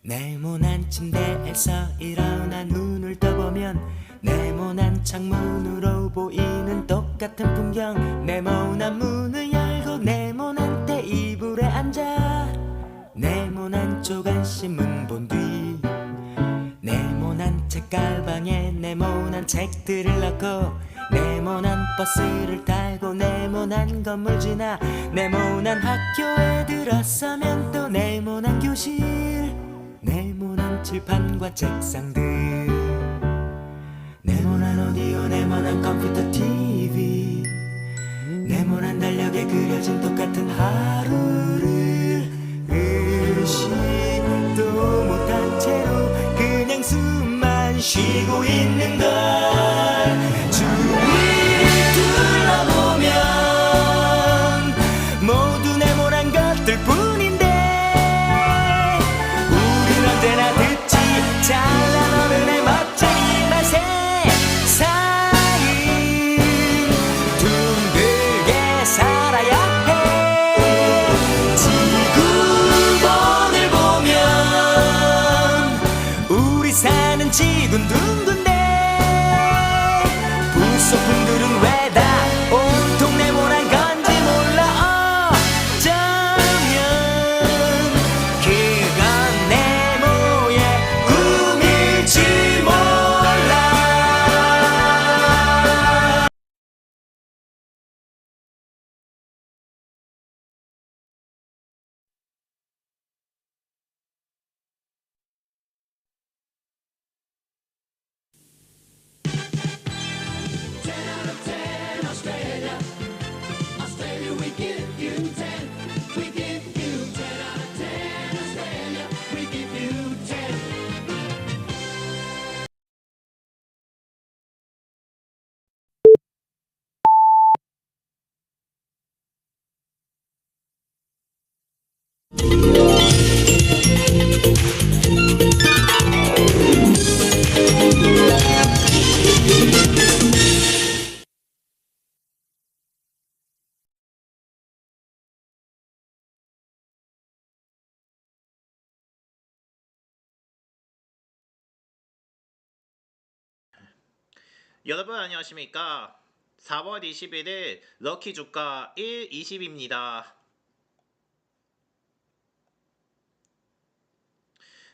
네모난 침대에서 일어나 눈을 떠보면 네모난 창문으로 보이는 똑같은 풍경. 네모난 문을 열고 네모난 테이블에 앉아 네모난 조간신문 본 뒤 네모난 책가방에 네모난 책들을 넣고 네모난 버스를 타고 네모난 건물 지나 네모난 학교에 들어서면 또 네모난 교실, 네모난 칠판과 책상들, 네모난 오디오, 네모난 컴퓨터 TV, 네모난 달력에 그려진 똑같은 하루를 의식도 못한 채로 그냥 숨만 쉬고 있는 걸. 주위를 둘러보면 모두 네모난 것들 뿐인데 우린 언제나 듣지 잘난 어른의 멋진 이말 세상은 둥글게 살아야 해. 지구본을 보면 우리 사는 지구는 둥근데 부속품들은 왜 다 온통 네모난 건지 몰라. 어쩌면 그건 네모의 꿈일지 몰라. 여러분 안녕하십니까. 4월 21일 럭키 주가 1, 20입니다.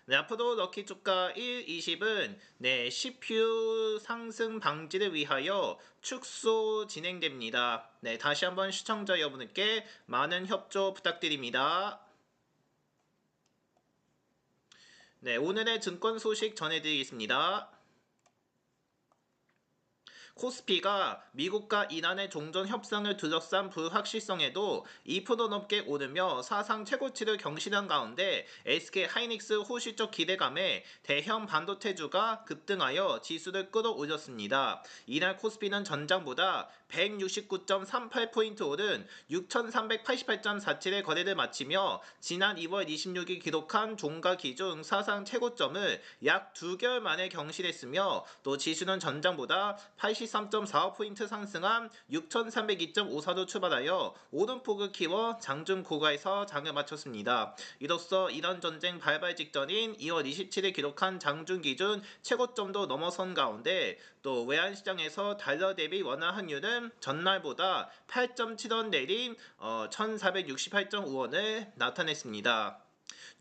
네, 앞으로 럭키 주가 1, 20은 CPU 상승 방지를 위하여 축소 진행됩니다. 네, 다시 한번 시청자 여러분께 많은 협조 부탁드립니다. 네, 오늘의 증권 소식 전해드리겠습니다. 코스피가 미국과 이란의 종전 협상을 둘러싼 불확실성에도 2% 넘게 오르며 사상 최고치를 경신한 가운데 SK 하이닉스 호시적 기대감에 대형 반도체주가 급등하여 지수를 끌어올렸습니다. 이날 코스피는 전장보다 169.38포인트 오른 6388.47의 거래를 마치며 지난 2월 26일 기록한 종가 기준 사상 최고점을 약 2개월 만에 경신했으며 또 지수는 전장보다 83.45포인트 상승한 6302.54로 출발하여 오름폭을 키워 장중 고가에서 장을 마쳤습니다. 이로써 이란 전쟁 발발 직전인 2월 27일 기록한 장중 기준 최고점도 넘어선 가운데 또 외환시장에서 달러 대비 원화 환율은 전날보다 8.7원 내린 1468.5원을 나타냈습니다.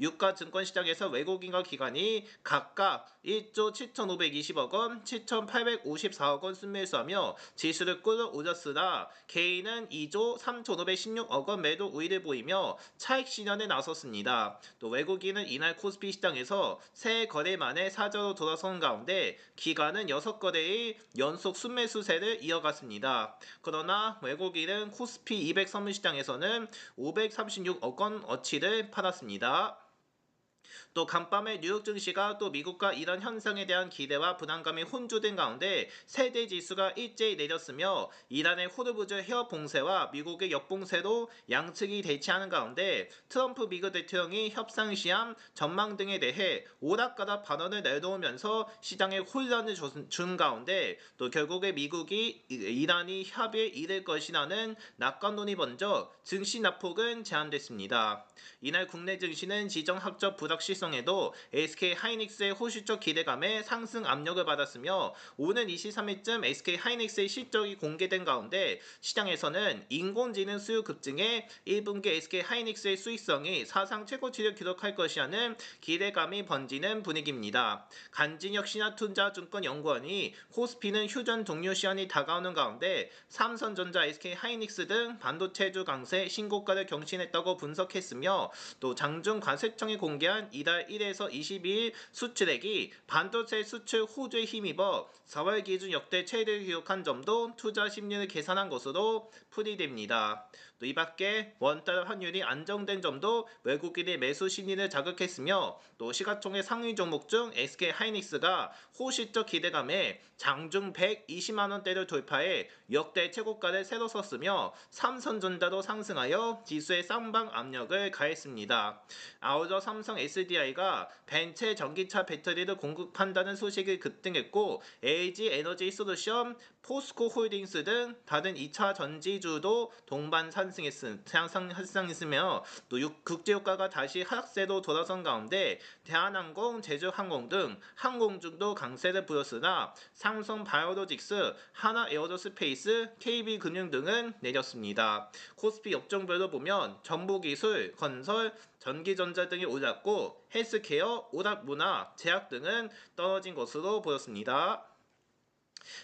유가 증권시장에서 외국인과 기관이 각각 1조 7,520억 원, 7,854억 원 순매수하며 지수를 끌어올렸으나 개인은 2조 3,516억 원 매도 우위를 보이며 차익 실현에 나섰습니다. 또 외국인은 이날 코스피 시장에서 새 거래 만에 사저로 돌아선 가운데 기관은 6거래의 연속 순매수세를 이어갔습니다. 그러나 외국인은 코스피 200 선물시장에서는 536억 원 어치를 팔았습니다. 또 간밤에 뉴욕 증시가 또 미국과 이란 현상에 대한 기대와 불안감이 혼주된 가운데 세대 지수가 일제히 내렸으며 이란의 호르무즈 해협 봉쇄와 미국의 역봉쇄로 양측이 대치하는 가운데 트럼프 미국 대통령이 협상 시한 전망 등에 대해 오락가락 발언을 내놓으면서 시장에 혼란을 준 가운데 또 결국에 미국이 이란이 협의에 이를 것이라는 낙관론이 번져 증시 낙폭은 제한됐습니다. 이날 국내 증시는 지정학적 불확 누락 시성에도 SK 하이닉스의 호시적 기대감에 상승 압력을 받았으며 오는 23일쯤 SK 하이닉스의 실적이 공개된 가운데 시장에서는 인공지능 수요 급증에 1분기 SK 하이닉스의 수익성이 사상 최고치를 기록할 것이라는 기대감이 번지는 분위기입니다. 간진혁 신한투자증권연구원이 코스피는 휴전 종료 시한이 다가오는 가운데 삼성전자, SK 하이닉스 등 반도체주 강세 신고가를 경신했다고 분석했으며 또 장중관세청이 공개한 이달 1에서 22일 수출액이 반도체 수출 호조에 힘입어 4월 기준 역대 최대를 기록한 점도 투자 심리를 계산한 것으로 풀이됩니다. 또 이밖에 원달러 환율이 안정된 점도 외국인의 매수 심리를 자극했으며 또 시가총액 상위 종목 중 SK 하이닉스가 호시적 기대감에 장중 120만 원대를 돌파해 역대 최고가를 새로 썼으며 삼성전자도 상승하여 지수의 쌍방 압력을 가했습니다. 아울러 삼성 SDI가 벤츠 전기차 배터리를 공급한다는 소식이 급등했고 LG 에너지 솔루션, 포스코 홀딩스 등 다른 2차 전지주도 동반 상승했으며 또 국제유가가 다시 하락세로 돌아선 가운데 대한항공, 제주항공 등 항공주도 강세를 보였으나 삼성 바이오로직스, 하나에어로스페이스, KB금융 등은 내렸습니다. 코스피 업종별로 보면 정보기술, 건설, 전기전자 등이 올랐고 헬스케어, 오락문화, 제약 등은 떨어진 것으로 보였습니다.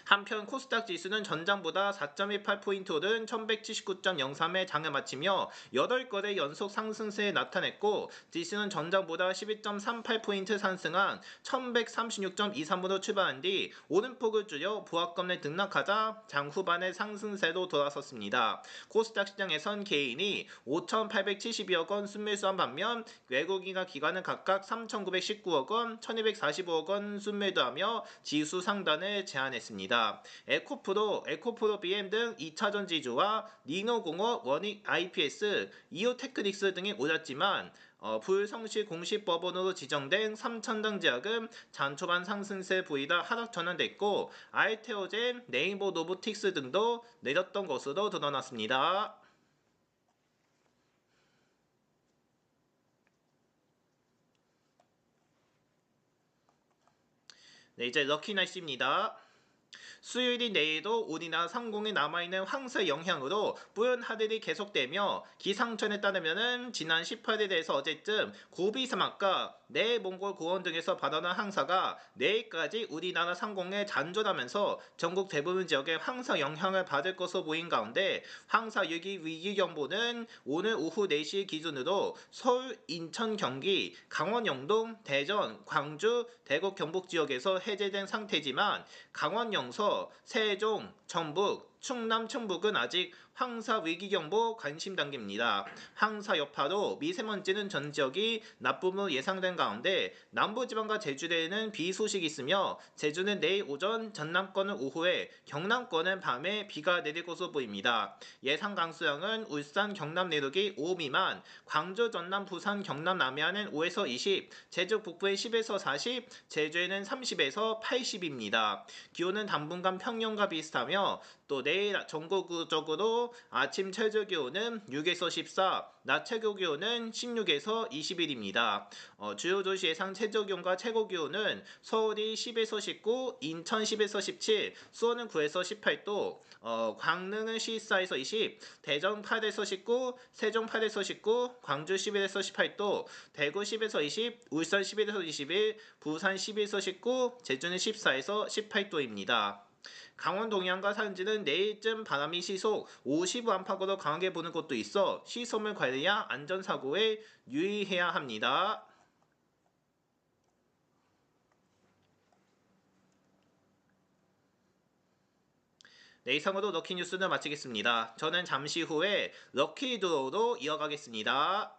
한편 코스닥 지수는 전장보다 4.18포인트 오른 1179.03에 장을 마치며 8거래 연속 상승세에 나타냈고 지수는 전장보다 12.38포인트 상승한 1136.23으로 출발한 뒤 오름폭을 줄여 보합권에 등락하자 장 후반에 상승세로 돌아섰습니다. 코스닥 시장에선 개인이 5,872억 원 순매수한 반면 외국인과 기관은 각각 3,919억 원, 1,245억 원 순매도하며 지수 상단을 제한했습니다. 에코프로 BM 등 2차전 지주와 니노공업, 원익 IPS, 이오테크닉스 등이 올랐지만 불성실 공시법원으로 지정된 삼천당제약은 잔초반 상승세 보이다 하락 전환됐고 알테오젠, 네이버 노보틱스 등도 내렸던 것으로 드러났습니다. 네, 이제 럭키 날씨입니다. 수요일인 내일도 우리나라 상공에 남아있는 황사 영향으로 뿌연 하늘이 계속되며 기상청에 따르면 지난 18일에서 어제쯤 고비 사막과 내몽골 고원 등에서 발원한 황사가 내일까지 우리나라 상공에 잔존하면서 전국 대부분 지역에 황사 영향을 받을 것으로 보인 가운데 황사 위기경보는 오늘 오후 4시 기준으로 서울, 인천, 경기, 강원 영동, 대전, 광주, 대구, 경북 지역에서 해제된 상태지만 강원 영서, 세종, 전북, 충남, 충북은 아직 황사 위기경보 관심 단계입니다. 황사 여파로 미세먼지는 전 지역이 나쁨으로 예상된 가운데 남부지방과 제주도에는 비 소식이 있으며 제주는 내일 오전, 전남권은 오후에, 경남권은 밤에 비가 내릴 것으로 보입니다. 예상 강수량은 울산, 경남 내륙이 5 미만, 광주, 전남, 부산, 경남 남해안은 5에서 20, 제주 북부에 10에서 40, 제주에는 30에서 80입니다. 기온은 당분간 평년과 비슷하며 또 내일 전국적으로 아침 최저 기온은 6에서 14, 낮 최고 기온은 16에서 21입니다. 주요 도시 예상 최저 기온과 최고 기온은 서울이 10에서 19, 인천 10에서 17, 수원은 9에서 18도, 광릉은 14에서 20, 대전 8에서 19, 세종 8에서 19, 광주 11에서 18도, 대구 10에서 20, 울산 11에서 21, 부산 12에서 19, 제주는 14에서 18도입니다. 강원 동해안과 산지는 내일쯤 바람이 시속 50안팎으로 강하게 부는 곳도 있어 시설물 관리와 안전사고에 유의해야 합니다. 네, 이상으로 럭키뉴스는 마치겠습니다. 저는 잠시 후에 럭키드로우로 이어가겠습니다.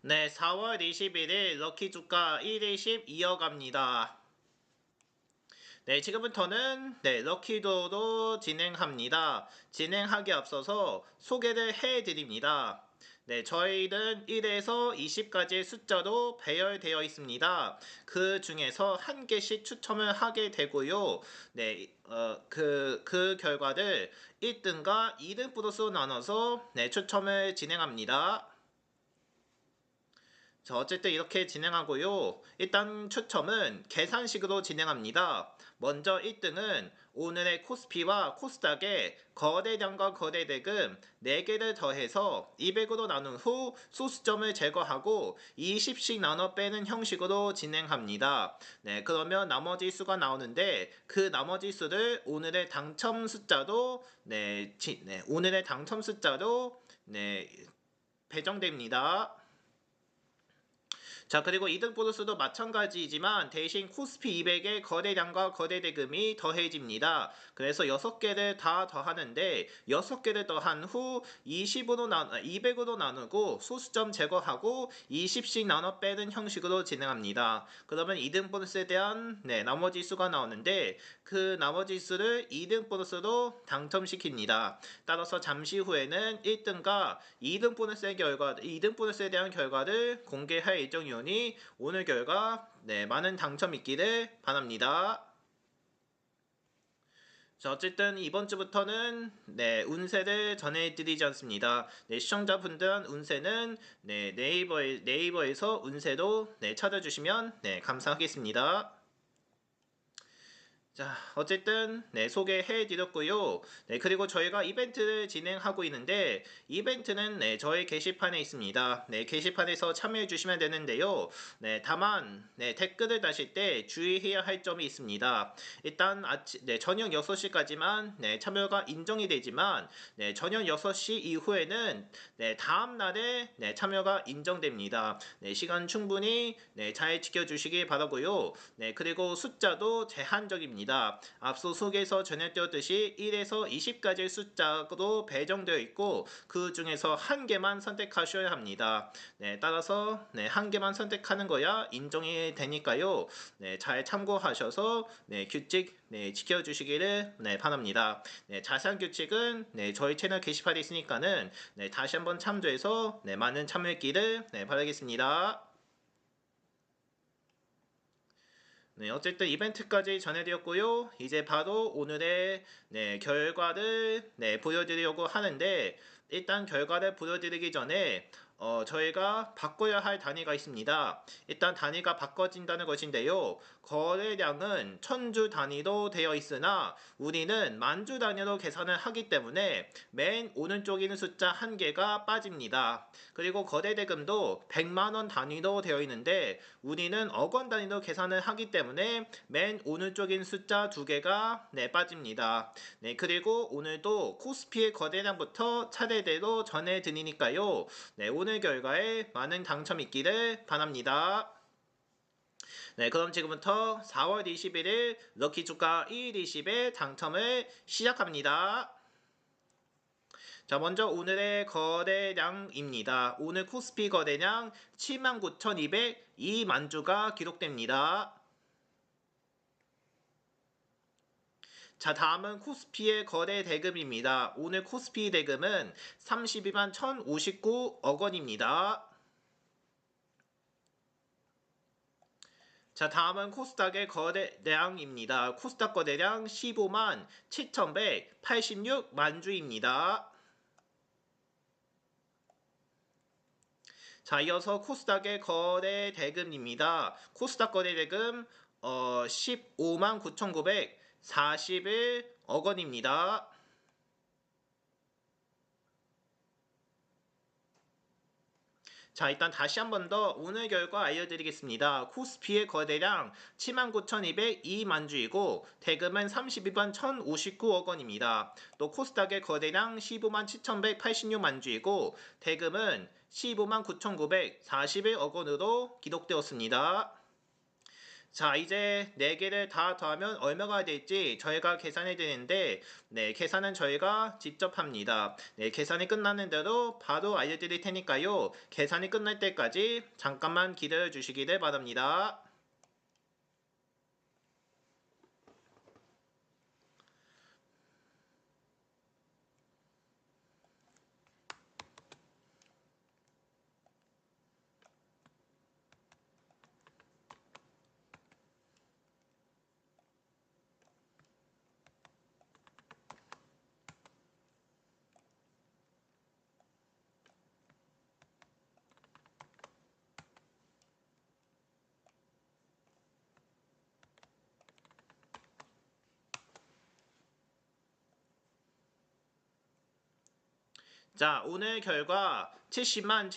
네, 4월 21일 럭키 주가 1일씩 이어갑니다. 네, 지금부터는 럭키도로 진행합니다. 진행하기 앞서서 소개를 해드립니다. 네, 저희는 1에서 20까지의 숫자로 배열되어 있습니다. 그 중에서 한 개씩 추첨을 하게 되고요. 네, 그 결과를 1등과 2등 플러스로 나눠서 추첨을 진행합니다. 자, 어쨌든 이렇게 진행하고요. 일단 추첨은 계산식으로 진행합니다. 먼저 1등은 오늘의 코스피와 코스닥의 거래량과 거래대금 4개를 더해서 200으로 나눈 후 소수점을 제거하고 20씩 나눠 빼는 형식으로 진행합니다. 네, 그러면 나머지 수가 나오는데 그 나머지 수를 오늘의 당첨 숫자로 오늘의 당첨 숫자로 배정됩니다. 자, 그리고 이등 보너스도 마찬가지이지만 대신 코스피 200의 거래량과 거래대금이 더해집니다. 그래서 6개를 다 더하는데 6개를 더한 후 200으로 나누고 소수점 제거하고 20씩 나눠 빼는 형식으로 진행합니다. 그러면 2등 보너스에 대한 나머지 수가 나오는데 그 나머지 수를 2등 보너스로 당첨시킵니다. 따라서 잠시 후에는 1등과 2등 보너스에 대한 결과를 공개할 예정이오니 오늘 결과 많은 당첨 있기를 바랍니다. 자, 어쨌든 이번 주부터는 운세를 전해드리지 않습니다. 시청자분들한 운세는 네이버에서 운세로 찾아주시면 감사하겠습니다. 자, 어쨌든 소개해 드렸고요. 그리고 저희가 이벤트를 진행하고 있는데 이벤트는 저희 게시판에 있습니다. 게시판에서 참여해 주시면 되는데요. 다만 댓글을 다실 때 주의해야 할 점이 있습니다. 일단 저녁 6시까지만 참여가 인정이 되지만 저녁 6시 이후에는 다음 날에 참여가 인정됩니다. 시간 충분히 잘 지켜주시기 바라고요. 그리고 숫자도 제한적입니다. 앞서 소개에서 전해드렸듯이 1에서 20까지의 숫자로 배정되어 있고 그 중에서 한 개만 선택하셔야 합니다. 따라서 한 개만 선택하는 거야 인정이 되니까요. 잘 참고하셔서 규칙 지켜주시기를 바랍니다. 자세한 규칙은 저희 채널 게시판에 있으니까는 다시 한번 참조해서 많은 참여했기를 바라겠습니다. 어쨌든 이벤트까지 전해드렸고요. 이제 바로 오늘의 결과를 보여드리려고 하는데 일단 결과를 보여드리기 전에 저희가 바꿔야 할 단위가 있습니다. 일단 단위가 바꿔진다는 것인데요. 거래량은 천주 단위로 되어 있으나 우리는 만주 단위로 계산을 하기 때문에 맨 오른쪽에 있는 숫자 한 개가 빠집니다. 그리고 거래대금도 100만원 단위로 되어 있는데 우리는 억원 단위로 계산을 하기 때문에 맨 오른쪽에 있는 숫자 2개가 빠집니다. 그리고 오늘도 코스피의 거래량부터 차례대로 전해드리니까요. 오늘 결과에 많은 당첨 있기를 바랍니다. 그럼 지금부터 4월 21일 럭키 주가 120의 당첨을 시작합니다. 자, 먼저 오늘의 거래량입니다. 오늘 코스피 거래량 79,202만주가 기록됩니다. 자, 다음은 코스피의 거래 대금입니다. 오늘 코스피 대금은 32만 1,059억 원입니다. 자, 다음은 코스닥의 거래량입니다. 코스닥 거래량 15만 7,186만 주입니다. 자, 이어서 코스닥의 거래 대금입니다. 코스닥 거래 대금 15만 9,941억 원입니다. 자, 일단 다시 한 번 더 오늘 결과 알려드리겠습니다. 코스피의 거래량 79,202만 주이고 대금은 32만 1,059억 원입니다. 또 코스닥의 거래량 15만 7,186만 주이고 대금은 15만 9,941억 원으로 기록되었습니다. 자, 이제 4개를 다 더하면 얼마가 될지 저희가 계산해 드리는데, 네, 계산은 저희가 직접 합니다. 네, 계산이 끝나는 대로 바로 알려드릴 테니까요. 계산이 끝날 때까지 잠깐만 기다려 주시기를 바랍니다. 자, 오늘 결과 70만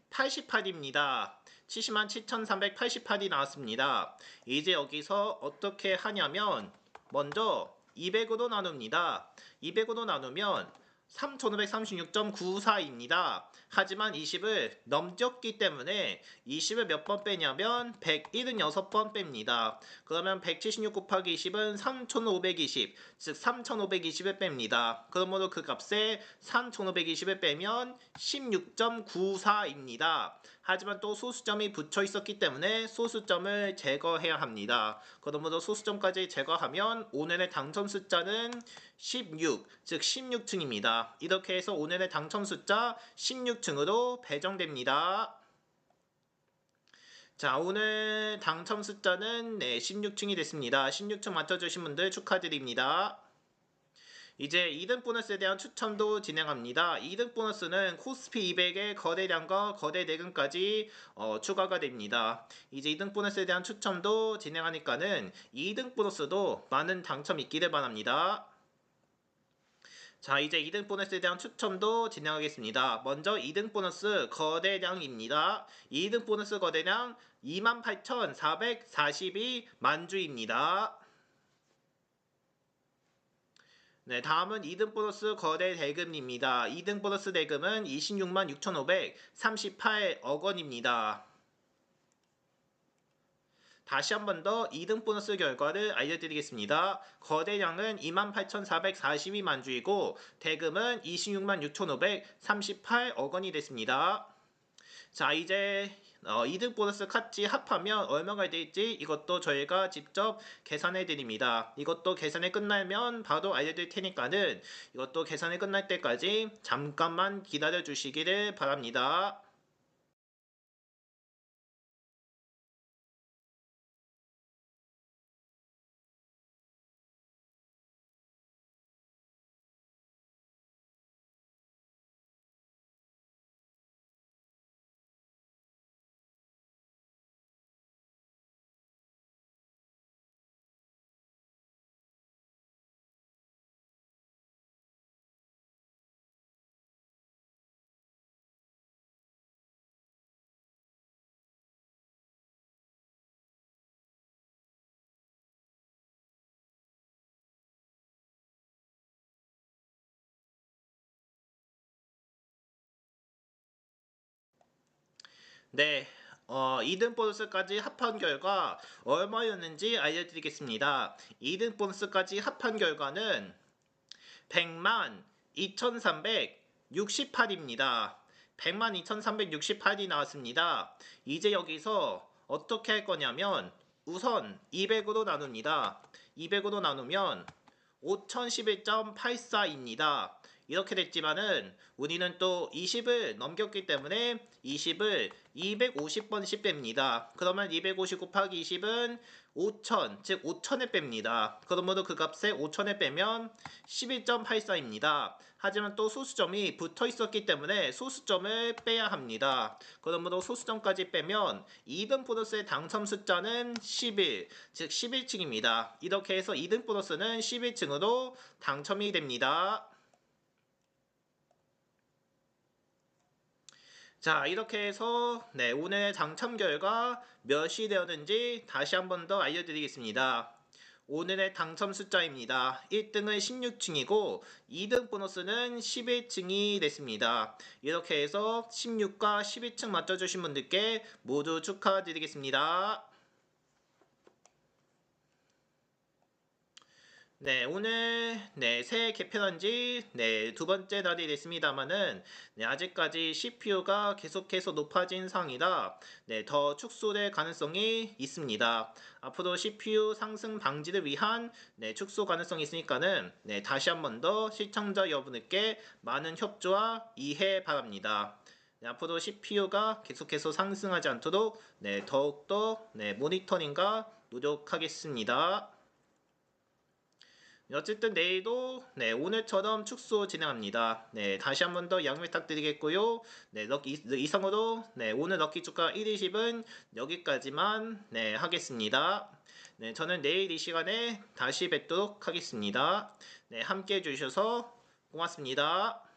7,388입니다. 70만 7,388이 나왔습니다. 이제 여기서 어떻게 하냐면 먼저 200으로 나눕니다. 200으로 나누면 3,536.94입니다. 하지만 20을 넘겼기 때문에 20을 몇 번 빼냐면 176번 뺍니다. 그러면 176 곱하기 20은 3,520, 즉 3,520을 뺍니다. 그러므로 그 값에 3,520을 빼면 16.94입니다. 하지만 또 소수점이 붙여 있었기 때문에 소수점을 제거해야 합니다. 그러므로 소수점까지 제거하면 오늘의 당첨 숫자는 16, 즉 16층입니다. 이렇게 해서 오늘의 당첨 숫자 16층으로 배정됩니다. 자, 오늘 당첨 숫자는 16층이 됐습니다. 16층 맞춰주신 분들 축하드립니다. 이제 2등 보너스에 대한 추첨도 진행합니다. 2등 보너스는 코스피 200의 거래량과 거래 대금까지 추가가 됩니다. 이제 2등 보너스에 대한 추첨도 진행하니까는 2등 보너스도 많은 당첨 있기를 바랍니다. 자, 이제 2등 보너스에 대한 추첨도 진행하겠습니다. 먼저 2등 보너스 거래량입니다. 2등 보너스 거래량 28,442 만주입니다. 네, 다음은 2등 보너스 거래 대금입니다. 2등 보너스 대금은 26만 6,538억 원입니다. 다시 한 번 더 2등 보너스 결과를 알려드리겠습니다. 거래량은 28,442만 주이고 대금은 26만 6,538억 원이 됐습니다. 자, 이제 2등 보너스 같이 합하면 얼마가 될지 이것도 저희가 직접 계산해 드립니다. 이것도 계산이 끝나면 바로 알려드릴 테니까는 이것도 계산이 끝날 때까지 잠깐만 기다려 주시기를 바랍니다. 네, 2등 보너스까지 합한 결과 얼마였는지 알려드리겠습니다. 2등 보너스까지 합한 결과는 100만 2,368입니다. 100만 2,368이 나왔습니다. 이제 여기서 어떻게 할 거냐면 우선 200으로 나눕니다. 200으로 나누면 5011.84입니다. 이렇게 됐지만은 우리는 또 20을 넘겼기 때문에 20을 250번씩 뺍니다. 그러면 250 곱하기 20은 5,000, 즉 5,000에 뺍니다. 그러므로 그 값에 5,000에 빼면 11.84입니다. 하지만 또 소수점이 붙어 있었기 때문에 소수점을 빼야 합니다. 그러므로 소수점까지 빼면 2등 보너스의 당첨 숫자는 11, 즉 11층입니다. 이렇게 해서 2등 보너스는 11층으로 당첨이 됩니다. 자, 이렇게 해서 오늘 당첨 결과 몇이 되었는지 다시 한 번 더 알려드리겠습니다. 오늘의 당첨 숫자입니다. 1등은 16층이고 2등 보너스는 11층이 됐습니다. 이렇게 해서 16과 12층 맞춰주신 분들께 모두 축하드리겠습니다. 네, 오늘 새해 개편한 지 두 번째 날이 됐습니다만은 아직까지 CPU가 계속해서 높아진 상이라 더 축소될 가능성이 있습니다. 앞으로 CPU 상승 방지를 위한 축소 가능성이 있으니까는 다시 한 번 더 시청자 여러분께 많은 협조와 이해 바랍니다. 앞으로 CPU가 계속해서 상승하지 않도록 더욱더 모니터링과 노력하겠습니다. 어쨌든 내일도 오늘처럼 축소 진행합니다. 다시 한 번 더 양해 부탁드리겠고요. 이상으로 오늘 럭키 주가 120은 여기까지만 하겠습니다. 저는 내일 이 시간에 다시 뵙도록 하겠습니다. 함께 해주셔서 고맙습니다.